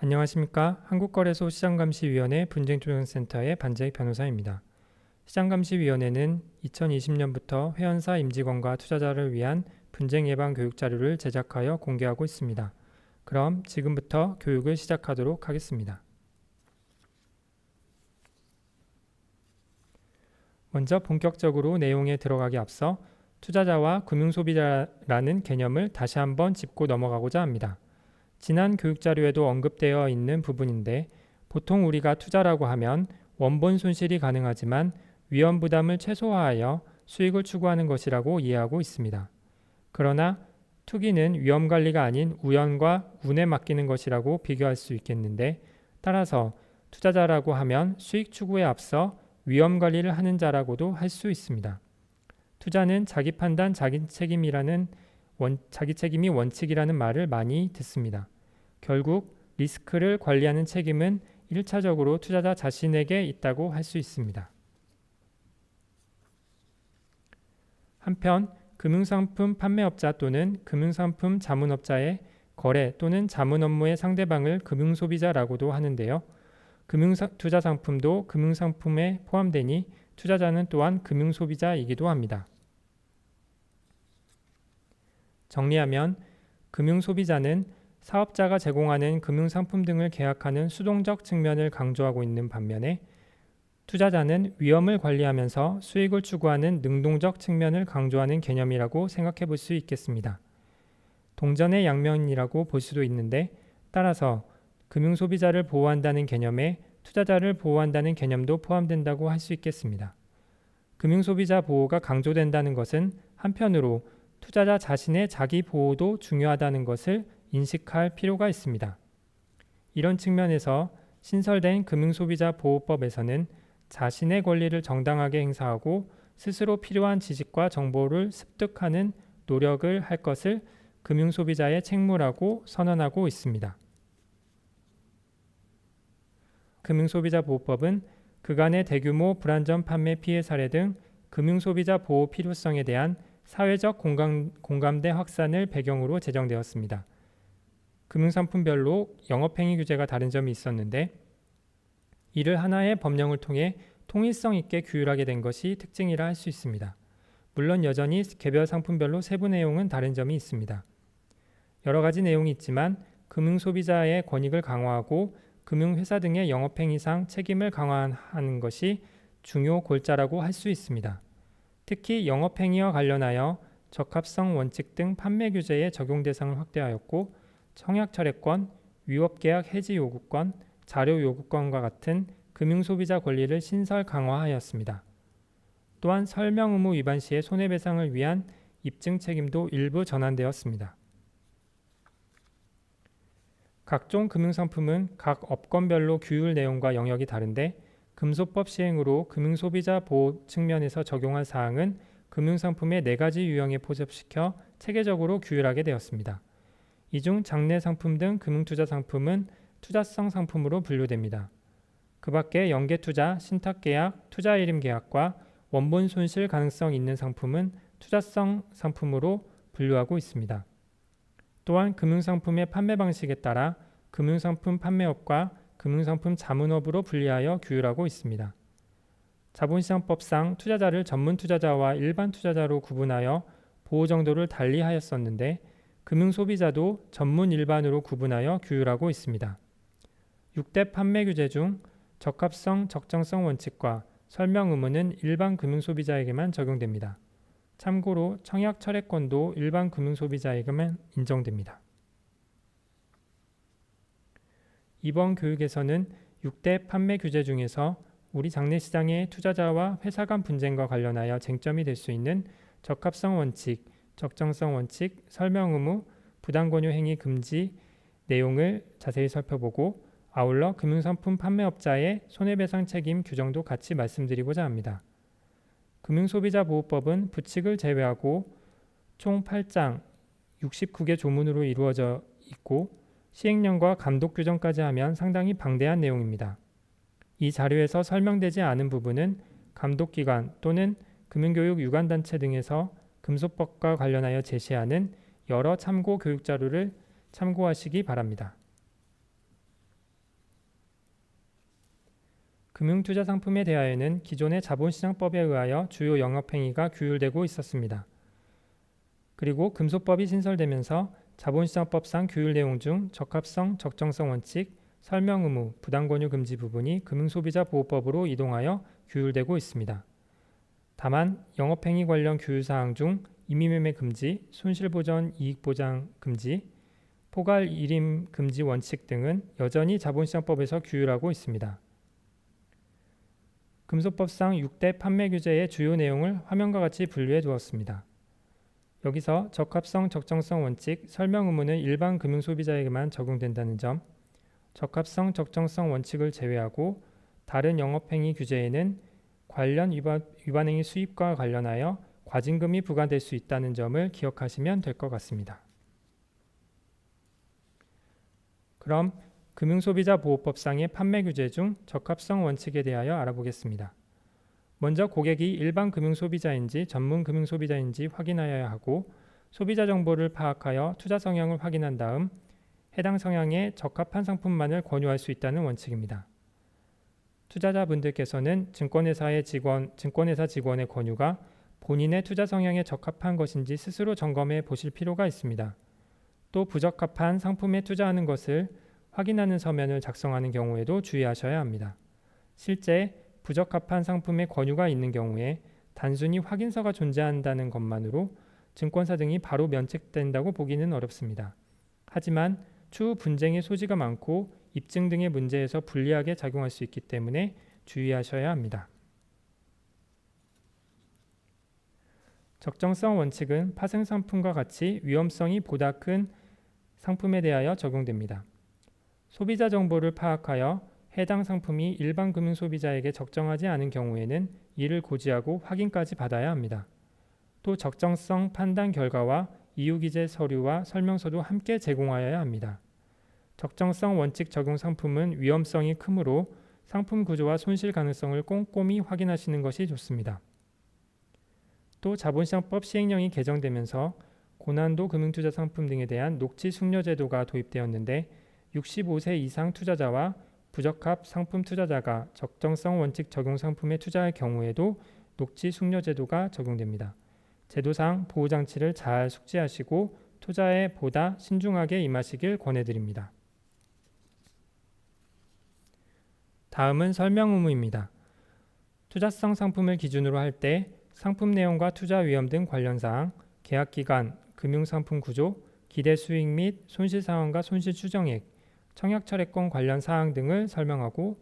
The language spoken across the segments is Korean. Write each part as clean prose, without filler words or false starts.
안녕하십니까. 한국거래소 시장감시위원회 분쟁조정센터의 반재익 변호사입니다. 시장감시위원회는 2020년부터 회원사 임직원과 투자자를 위한 분쟁 예방 교육 자료를 제작하여 공개하고 있습니다. 그럼 지금부터 교육을 시작하도록 하겠습니다. 먼저 본격적으로 내용에 들어가기 앞서 투자자와 금융소비자라는 개념을 다시 한번 짚고 넘어가고자 합니다. 지난 교육자료에도 언급되어 있는 부분인데 보통 우리가 투자라고 하면 원본 손실이 가능하지만 위험 부담을 최소화하여 수익을 추구하는 것이라고 이해하고 있습니다. 그러나 투기는 위험 관리가 아닌 우연과 운에 맡기는 것이라고 비교할 수 있겠는데 따라서 투자자라고 하면 수익 추구에 앞서 위험 관리를 하는 자라고도 할 수 있습니다. 투자는 자기 판단, 자기 책임이 원칙이라는 말을 많이 듣습니다. 결국 리스크를 관리하는 책임은 1차적으로 투자자 자신에게 있다고 할 수 있습니다. 한편 금융상품 판매업자 또는 금융상품 자문업자의 거래 또는 자문 업무의 상대방을 금융소비자라고도 하는데요. 투자상품도 금융상품에 포함되니 투자자는 또한 금융소비자이기도 합니다. 정리하면 금융소비자는 사업자가 제공하는 금융상품 등을 계약하는 수동적 측면을 강조하고 있는 반면에 투자자는 위험을 관리하면서 수익을 추구하는 능동적 측면을 강조하는 개념이라고 생각해 볼 수 있겠습니다. 동전의 양면이라고 볼 수도 있는데 따라서 금융소비자를 보호한다는 개념에 투자자를 보호한다는 개념도 포함된다고 할 수 있겠습니다. 금융소비자 보호가 강조된다는 것은 한편으로 투자자 자신의 자기 보호도 중요하다는 것을 인식할 필요가 있습니다. 이런 측면에서 신설된 금융소비자보호법에서는 자신의 권리를 정당하게 행사하고 스스로 필요한 지식과 정보를 습득하는 노력을 할 것을 금융소비자의 책무라고 선언하고 있습니다. 금융소비자보호법은 그간의 대규모 불안전 판매 피해 사례 등 금융소비자 보호 필요성에 대한 사회적 공감대 확산을 배경으로 제정되었습니다. 금융상품별로 영업행위 규제가 다른 점이 있었는데 이를 하나의 법령을 통해 통일성 있게 규율하게 된 것이 특징이라 할 수 있습니다. 물론 여전히 개별 상품별로 세부 내용은 다른 점이 있습니다. 여러 가지 내용이 있지만 금융소비자의 권익을 강화하고 금융회사 등의 영업행위상 책임을 강화하는 것이 중요 골자라고 할 수 있습니다. 특히 영업행위와 관련하여 적합성 원칙 등 판매 규제의 적용 대상을 확대하였고 청약철회권, 위법계약 해지 요구권, 자료 요구권과 같은 금융소비자 권리를 신설 강화하였습니다. 또한 설명 의무 위반 시의 손해배상을 위한 입증 책임도 일부 전환되었습니다. 각종 금융상품은 각 업권별로 규율 내용과 영역이 다른데 금소법 시행으로 금융소비자 보호 측면에서 적용한 사항은 금융상품의 4가지 유형에 포섭시켜 체계적으로 규율하게 되었습니다. 이 중 장내 상품 등 금융투자 상품은 투자성 상품으로 분류됩니다. 그 밖에 연계투자, 신탁계약, 투자일임계약과 원본 손실 가능성 있는 상품은 투자성 상품으로 분류하고 있습니다. 또한 금융상품의 판매 방식에 따라 금융상품 판매업과 금융상품 자문업으로 분리하여 규율하고 있습니다. 자본시장법상 투자자를 전문 투자자와 일반 투자자로 구분하여 보호 정도를 달리 하였었는데 금융소비자도 전문 일반으로 구분하여 규율하고 있습니다. 6대 판매 규제 중 적합성, 적정성 원칙과 설명 의무는 일반 금융소비자에게만 적용됩니다. 참고로 청약철회권도 일반 금융소비자에게만 인정됩니다. 이번 교육에서는 6대 판매 규제 중에서 우리 장내시장의 투자자와 회사 간 분쟁과 관련하여 쟁점이 될 수 있는 적합성 원칙, 적정성 원칙, 설명 의무, 부당권유 행위 금지 내용을 자세히 살펴보고 아울러 금융상품 판매업자의 손해배상 책임 규정도 같이 말씀드리고자 합니다. 금융소비자보호법은 부칙을 제외하고 총 8장 69개 조문으로 이루어져 있고 시행령과 감독 규정까지 하면 상당히 방대한 내용입니다. 이 자료에서 설명되지 않은 부분은 감독기관 또는 금융교육 유관단체 등에서 금소법과 관련하여 제시하는 여러 참고 교육자료를 참고하시기 바랍니다. 금융투자 상품에 대하여는 기존의 자본시장법에 의하여 주요 영업행위가 규율되고 있었습니다. 그리고 금소법이 신설되면서 자본시장법상 규율 내용 중 적합성, 적정성 원칙, 설명 의무, 부당권유 금지 부분이 금융소비자보호법으로 이동하여 규율되고 있습니다. 다만 영업행위 관련 규율사항 중 임의매매 금지, 손실보전 이익보장 금지, 포괄 일임 금지 원칙 등은 여전히 자본시장법에서 규율하고 있습니다. 금소법상 6대 판매 규제의 주요 내용을 화면과 같이 분류해 두었습니다. 여기서 적합성, 적정성 원칙, 설명 의무는 일반 금융소비자에게만 적용된다는 점, 적합성, 적정성 원칙을 제외하고 다른 영업행위 규제에는 관련 위반행위 수입과 관련하여 과징금이 부과될 수 있다는 점을 기억하시면 될 것 같습니다. 그럼 금융소비자보호법상의 판매 규제 중 적합성 원칙에 대하여 알아보겠습니다. 먼저 고객이 일반 금융소비자인지 전문 금융소비자인지 확인하여야 하고 소비자 정보를 파악하여 투자 성향을 확인한 다음 해당 성향에 적합한 상품만을 권유할 수 있다는 원칙입니다. 투자자분들께서는 증권회사 직원의 권유가 본인의 투자 성향에 적합한 것인지 스스로 점검해 보실 필요가 있습니다. 또 부적합한 상품에 투자하는 것을 확인하는 서면을 작성하는 경우에도 주의하셔야 합니다. 실제 부적합한 상품의 권유가 있는 경우에 단순히 확인서가 존재한다는 것만으로 증권사 등이 바로 면책된다고 보기는 어렵습니다. 하지만 추후 분쟁의 소지가 많고 입증 등의 문제에서 불리하게 작용할 수 있기 때문에 주의하셔야 합니다. 적정성 원칙은 파생상품과 같이 위험성이 보다 큰 상품에 대하여 적용됩니다. 소비자 정보를 파악하여 해당 상품이 일반 금융소비자에게 적정하지 않은 경우에는 이를 고지하고 확인까지 받아야 합니다. 또 적정성 판단 결과와 이유기재 서류와 설명서도 함께 제공하여야 합니다. 적정성 원칙 적용 상품은 위험성이 크므로 상품 구조와 손실 가능성을 꼼꼼히 확인하시는 것이 좋습니다. 또 자본시장법 시행령이 개정되면서 고난도 금융투자 상품 등에 대한 녹지 숙려 제도가 도입되었는데 65세 이상 투자자와 부적합 상품 투자자가 적정성 원칙 적용 상품에 투자할 경우에도 녹지 숙려 제도가 적용됩니다. 제도상 보호장치를 잘 숙지하시고 투자에 보다 신중하게 임하시길 권해드립니다. 다음은 설명 의무입니다. 투자성 상품을 기준으로 할 때 상품 내용과 투자 위험 등 관련사항, 계약기간, 금융상품 구조, 기대 수익 및 손실 상황과 손실 추정액, 청약철회권 관련 사항 등을 설명하고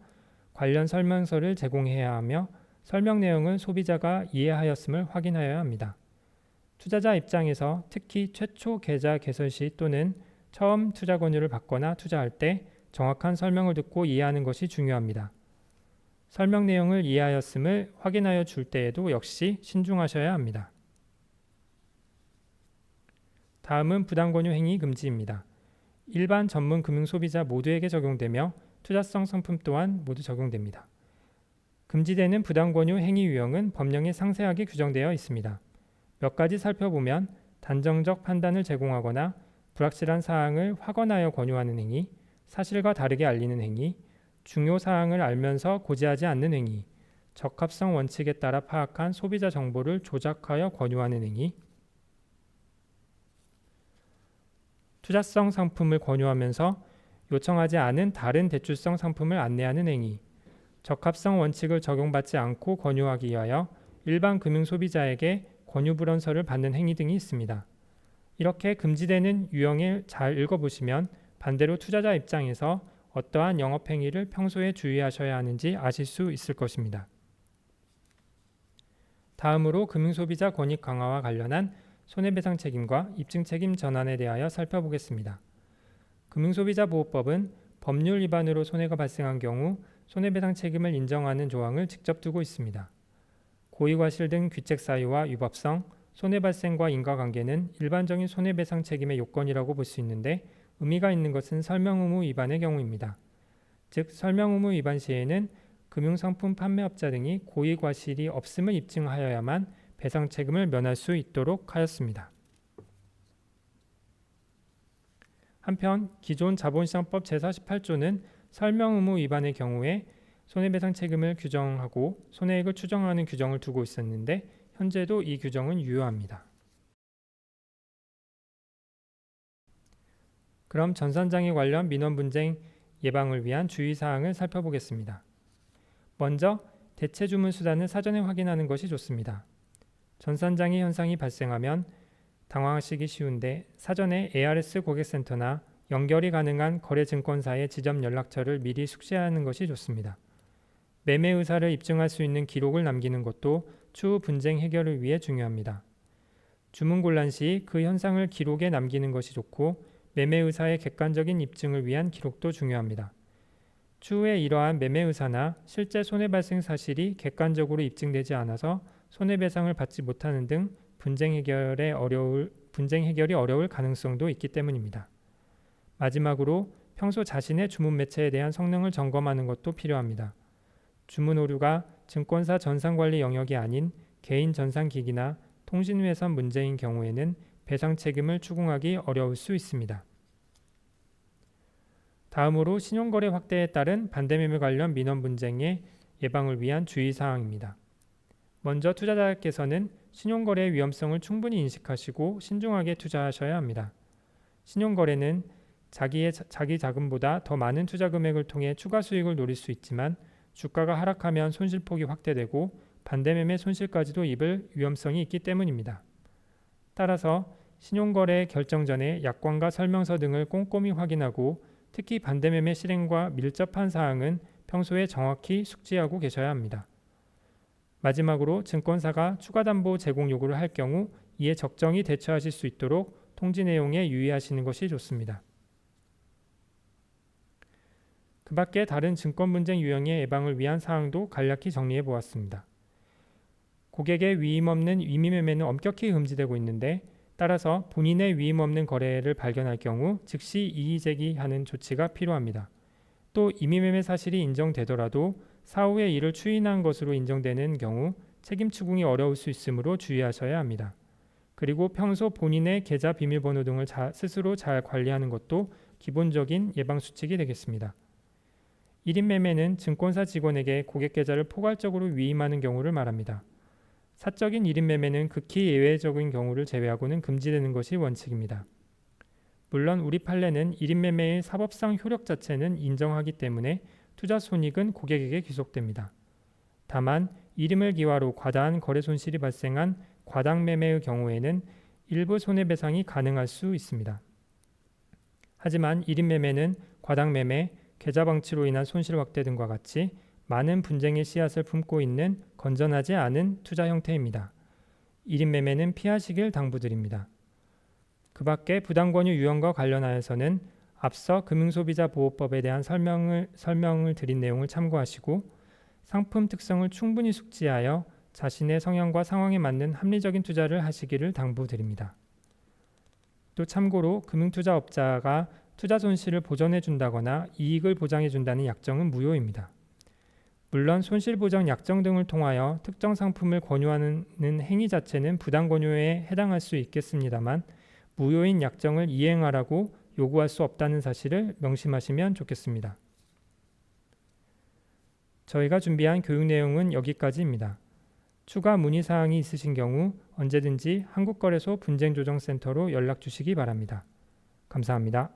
관련 설명서를 제공해야 하며 설명 내용을 소비자가 이해하였음을 확인하여야 합니다. 투자자 입장에서 특히 최초 계좌 개설 시 또는 처음 투자 권유를 받거나 투자할 때 정확한 설명을 듣고 이해하는 것이 중요합니다. 설명 내용을 이해하였음을 확인하여 줄 때에도 역시 신중하셔야 합니다. 다음은 부당권유 행위 금지입니다. 일반 전문 금융소비자 모두에게 적용되며 투자성 상품 또한 모두 적용됩니다. 금지되는 부당권유 행위 유형은 법령에 상세하게 규정되어 있습니다. 몇 가지 살펴보면 단정적 판단을 제공하거나 불확실한 사항을 확언하여 권유하는 행위, 사실과 다르게 알리는 행위, 중요 사항을 알면서 고지하지 않는 행위, 적합성 원칙에 따라 파악한 소비자 정보를 조작하여 권유하는 행위, 투자성 상품을 권유하면서 요청하지 않은 다른 대출성 상품을 안내하는 행위, 적합성 원칙을 적용받지 않고 권유하기 위하여 일반 금융소비자에게 권유불원서를 받는 행위 등이 있습니다. 이렇게 금지되는 유형을 잘 읽어보시면 반대로 투자자 입장에서 어떠한 영업행위를 평소에 주의하셔야 하는지 아실 수 있을 것입니다. 다음으로 금융소비자 권익 강화와 관련한 손해배상 책임과 입증 책임 전환에 대하여 살펴보겠습니다. 금융소비자보호법은 법률 위반으로 손해가 발생한 경우 손해배상 책임을 인정하는 조항을 직접 두고 있습니다. 고의과실 등 귀책 사유와 위법성, 손해발생과 인과관계는 일반적인 손해배상 책임의 요건이라고 볼 수 있는데 의미가 있는 것은 설명의무 위반의 경우입니다. 즉 설명의무 위반 시에는 금융상품 판매업자 등이 고의과실이 없음을 입증하여야만 배상 책임을 면할 수 있도록 하였습니다. 한편 기존 자본시장법 제48조는 설명의무 위반의 경우에 손해배상 책임을 규정하고 손해액을 추정하는 규정을 두고 있었는데 현재도 이 규정은 유효합니다. 그럼 전산장애 관련 민원 분쟁 예방을 위한 주의사항을 살펴보겠습니다. 먼저 대체 주문 수단을 사전에 확인하는 것이 좋습니다. 전산장애 현상이 발생하면 당황하시기 쉬운데 사전에 ARS 고객센터나 연결이 가능한 거래증권사의 지점 연락처를 미리 숙지하는 것이 좋습니다. 매매 의사를 입증할 수 있는 기록을 남기는 것도 추후 분쟁 해결을 위해 중요합니다. 주문 곤란 시 그 현상을 기록에 남기는 것이 좋고 매매 의사의 객관적인 입증을 위한 기록도 중요합니다. 추후에 이러한 매매 의사나 실제 손해 발생 사실이 객관적으로 입증되지 않아서 손해배상을 받지 못하는 등 분쟁 해결이 어려울 가능성도 있기 때문입니다. 마지막으로 평소 자신의 주문 매체에 대한 성능을 점검하는 것도 필요합니다. 주문 오류가 증권사 전산관리 영역이 아닌 개인 전산기기나 통신회선 문제인 경우에는 배상 책임을 추궁하기 어려울 수 있습니다. 다음으로 신용거래 확대에 따른 반대매매 관련 민원 분쟁의 예방을 위한 주의사항입니다. 먼저 투자자께서는 신용거래의 위험성을 충분히 인식하시고 신중하게 투자하셔야 합니다. 신용거래는 자기 자금보다 더 많은 투자 금액을 통해 추가 수익을 노릴 수 있지만 주가가 하락하면 손실폭이 확대되고 반대매매 손실까지도 입을 위험성이 있기 때문입니다. 따라서 신용거래 결정 전에 약관과 설명서 등을 꼼꼼히 확인하고 특히 반대매매 실행과 밀접한 사항은 평소에 정확히 숙지하고 계셔야 합니다. 마지막으로 증권사가 추가담보 제공 요구를 할 경우 이에 적정히 대처하실 수 있도록 통지 내용에 유의하시는 것이 좋습니다. 그 밖에 다른 증권 분쟁 유형의 예방을 위한 사항도 간략히 정리해 보았습니다. 고객의 위임 없는 임의매매는 엄격히 금지되고 있는데 따라서 본인의 위임 없는 거래를 발견할 경우 즉시 이의 제기하는 조치가 필요합니다. 또 임의매매 사실이 인정되더라도 사후에 이를 추인한 것으로 인정되는 경우 책임 추궁이 어려울 수 있으므로 주의하셔야 합니다. 그리고 평소 본인의 계좌 비밀번호 등을 스스로 잘 관리하는 것도 기본적인 예방 수칙이 되겠습니다. 1인 매매는 증권사 직원에게 고객 계좌를 포괄적으로 위임하는 경우를 말합니다. 사적인 1인 매매는 극히 예외적인 경우를 제외하고는 금지되는 것이 원칙입니다. 물론 우리 판례는 1인 매매의 사법상 효력 자체는 인정하기 때문에 투자 손익은 고객에게 귀속됩니다. 다만 이름을 기화로 과다한 거래 손실이 발생한 과당 매매의 경우에는 일부 손해배상이 가능할 수 있습니다. 하지만 1인 매매는 과당 매매, 계좌 방치로 인한 손실 확대 등과 같이 많은 분쟁의 씨앗을 품고 있는 건전하지 않은 투자 형태입니다. 1인 매매는 피하시길 당부드립니다. 그 밖에 부당권유 유형과 관련하여서는 앞서 금융소비자보호법에 대한 설명을 드린 내용을 참고하시고 상품 특성을 충분히 숙지하여 자신의 성향과 상황에 맞는 합리적인 투자를 하시기를 당부드립니다. 또 참고로 금융투자업자가 투자 손실을 보전해 준다거나 이익을 보장해 준다는 약정은 무효입니다. 물론 손실보장 약정 등을 통하여 특정 상품을 권유하는 행위 자체는 부당권유에 해당할 수 있겠습니다만 무효인 약정을 이행하라고 요구할 수 없다는 사실을 명심하시면 좋겠습니다. 저희가 준비한 교육 내용은 여기까지입니다. 추가 문의사항이 있으신 경우 언제든지 한국거래소 분쟁조정센터로 연락 주시기 바랍니다. 감사합니다.